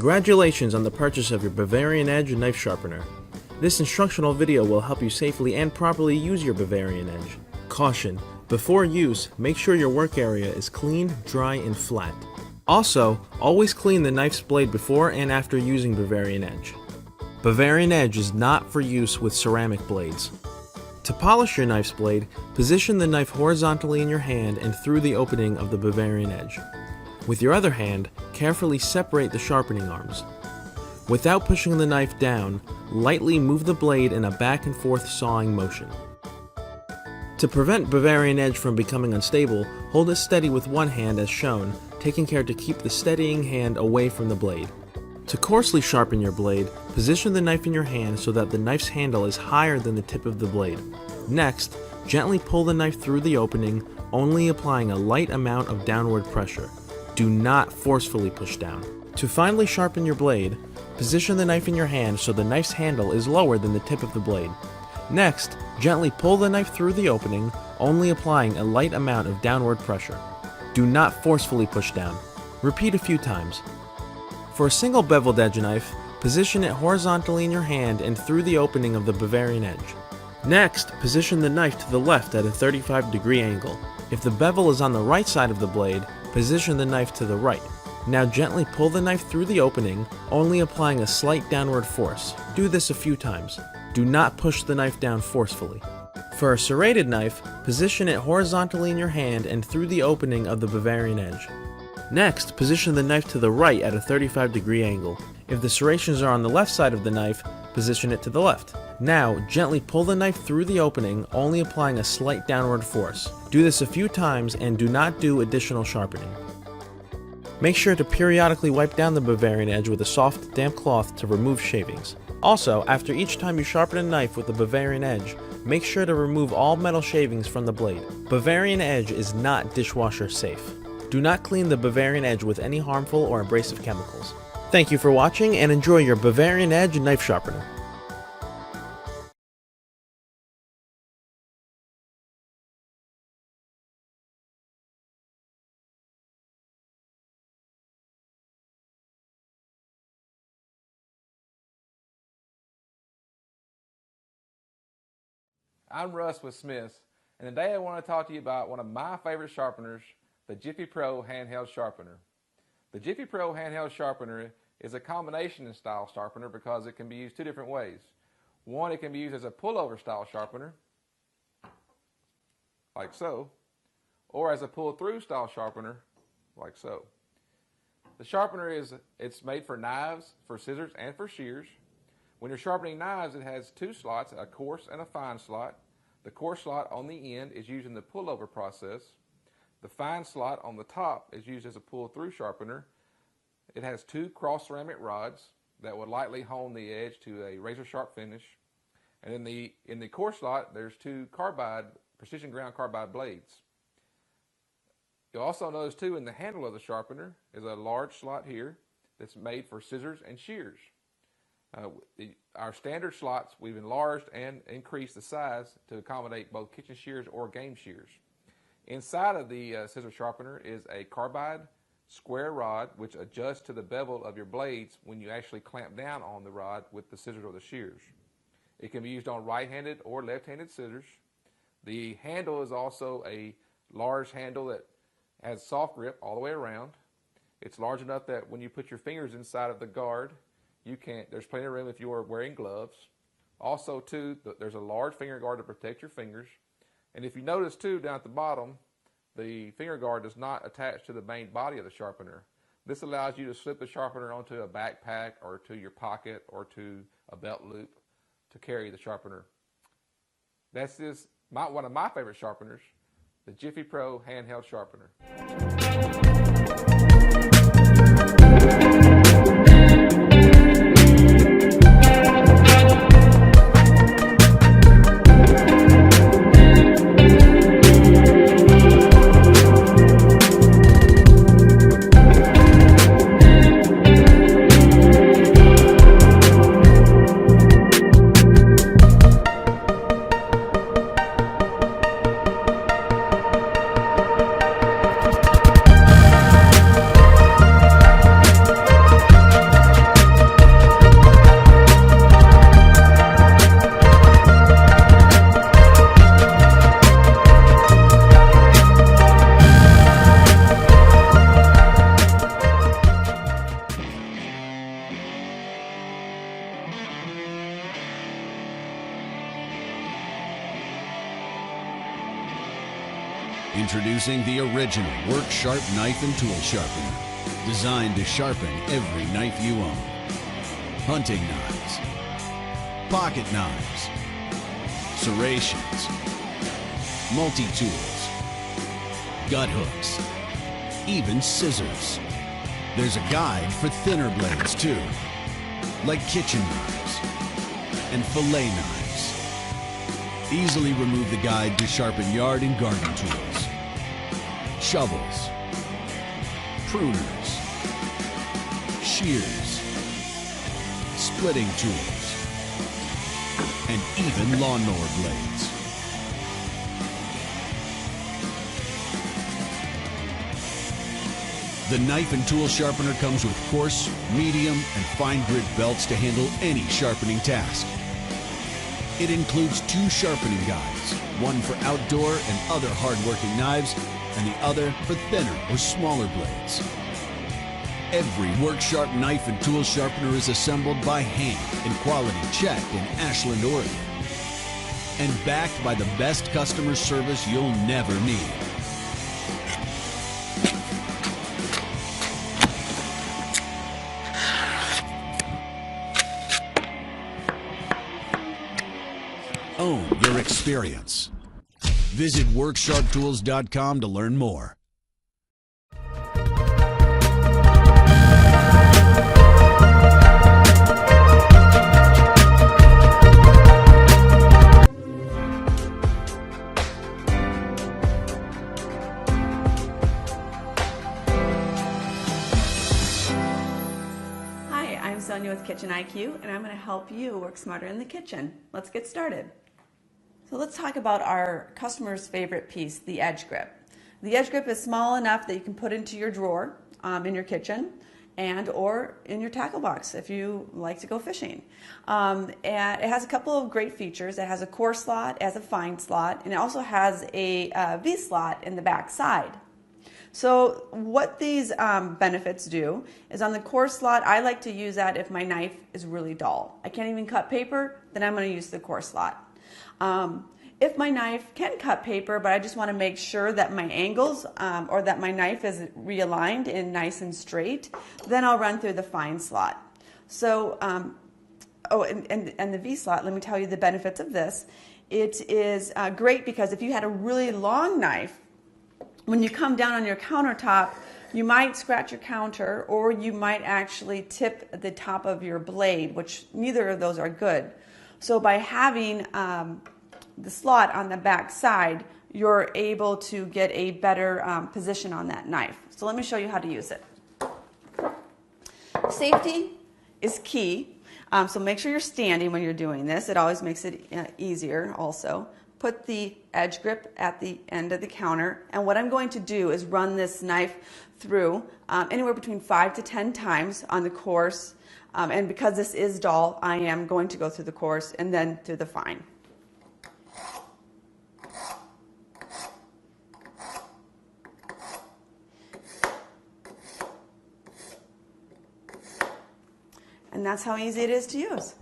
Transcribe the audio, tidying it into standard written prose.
Congratulations on the purchase of your Bavarian Edge knife sharpener. This instructional video will help you safely and properly use your Bavarian Edge. Caution: before use, make sure your work area is clean, dry, and flat. Also, always clean the knife's blade before and after using Bavarian Edge. Bavarian Edge is not for use with ceramic blades. To polish your knife's blade, position the knife horizontally in your hand and through the opening of the Bavarian Edge. With your other hand, carefully separate the sharpening arms. Without pushing the knife down, lightly move the blade in a back and forth sawing motion. To prevent Bavarian Edge from becoming unstable, hold it steady with one hand as shown, taking care to keep the steadying hand away from the blade. To coarsely sharpen your blade, position the knife in your hand so that the knife's handle is higher than the tip of the blade. Next, gently pull the knife through the opening, only applying a light amount of downward pressure. Do not forcefully push down. To finally sharpen your blade, position the knife in your hand so the knife's handle is lower than the tip of the blade. Next, gently pull the knife through the opening, only applying a light amount of downward pressure. Do not forcefully push down. Repeat a few times. For a single beveled edge knife, position it horizontally in your hand and through the opening of the Bavarian Edge. Next, position the knife to the left at a 35-degree angle. If the bevel is on the right side of the blade, position the knife to the right. Now gently pull the knife through the opening, only applying a slight downward force. Do this a few times. Do not push the knife down forcefully. For a serrated knife, position it horizontally in your hand and through the opening of the Bavarian Edge. Next, position the knife to the right at a 35-degree angle. If the serrations are on the left side of the knife, position it to the left. Now, gently pull the knife through the opening, only applying a slight downward force. Do this a few times and do not do additional sharpening. Make sure to periodically wipe down the Bavarian Edge with a soft, damp cloth to remove shavings. Also, after each time you sharpen a knife with the Bavarian Edge, make sure to remove all metal shavings from the blade. Bavarian Edge is not dishwasher safe. Do not clean the Bavarian Edge with any harmful or abrasive chemicals. Thank you for watching and enjoy your Bavarian Edge knife sharpener. I'm Russ with Smith's, and today I want to talk to you about one of my favorite sharpeners, the Jiffy-Pro handheld sharpener. The Jiffy-Pro handheld sharpener is a combination style sharpener because it can be used two different ways. One, it can be used as a pullover style sharpener, like so, or as a pull-through style sharpener, like so. The sharpener it's made for knives, for scissors, and for shears. When you're sharpening knives, it has two slots, a coarse and a fine slot. The coarse slot on the end is used in the pullover process. The fine slot on the top is used as a pull-through sharpener. It has two cross ceramic rods that will lightly hone the edge to a razor-sharp finish. And in the coarse slot, there's two precision ground carbide blades. You'll also notice too in the handle of the sharpener is a large slot here that's made for scissors and shears. Our standard slots, we've enlarged and increased the size to accommodate both kitchen shears or game shears. Inside of the scissor sharpener is a carbide square rod which adjusts to the bevel of your blades when you actually clamp down on the rod with the scissors or the shears. It can be used on right-handed or left-handed scissors. The handle is also a large handle that has soft grip all the way around. It's large enough that when you put your fingers inside of the guard, there's plenty of room if you are wearing gloves. Also too, there's a large finger guard to protect your fingers. And if you notice too, down at the bottom, the finger guard does not attach to the main body of the sharpener. This allows you to slip the sharpener onto a backpack or to your pocket or to a belt loop to carry the sharpener. That's one of my favorite sharpeners, the Jiffy-Pro handheld sharpener. Introducing the original Work Sharp Knife and Tool Sharpener, designed to sharpen every knife you own. Hunting knives, pocket knives, serrations, multi-tools, gut hooks, even scissors. There's a guide for thinner blades too, like kitchen knives and fillet knives. Easily remove the guide to sharpen yard and garden tools, shovels, pruners, shears, splitting tools, and even lawnmower blades. The Knife and Tool Sharpener comes with coarse, medium, and fine grit belts to handle any sharpening task. It includes 2 sharpening guides, one for outdoor and other hard-working knives, and the other for thinner or smaller blades. Every Work Sharp Knife and Tool Sharpener is assembled by hand and quality checked in Ashland, Oregon, and backed by the best customer service you'll never need. Own your experience. Visit WorkSharpTools.com to learn more. Hi, I'm Sonia with KitchenIQ, and I'm going to help you work smarter in the kitchen. Let's get started. So let's talk about our customer's favorite piece, the edge grip. The edge grip is small enough that you can put into your drawer in your kitchen and or in your tackle box if you like to go fishing. And it has a couple of great features. It has a coarse slot, it has a fine slot, and it also has a V slot in the back side. So what these benefits do is on the coarse slot, I like to use that if my knife is really dull. I can't even cut paper, then I'm going to use the coarse slot. If my knife can cut paper, but I just want to make sure that my angles or that my knife is realigned and nice and straight, then I'll run through the fine slot. So, and the V slot, let me tell you the benefits of this. It is great because if you had a really long knife, when you come down on your countertop, you might scratch your counter or you might actually tip the top of your blade, which neither of those are good. So by having the slot on the back side, you're able to get a better position on that knife. So let me show you how to use it. Safety is key, so make sure you're standing when you're doing this. It always makes it easier also. Put the edge grip at the end of the counter, and what I'm going to do is run this knife through anywhere between 5 to 10 times on the coarse, and because this is dull, I am going to go through the coarse and then through the fine. And that's how easy it is to use.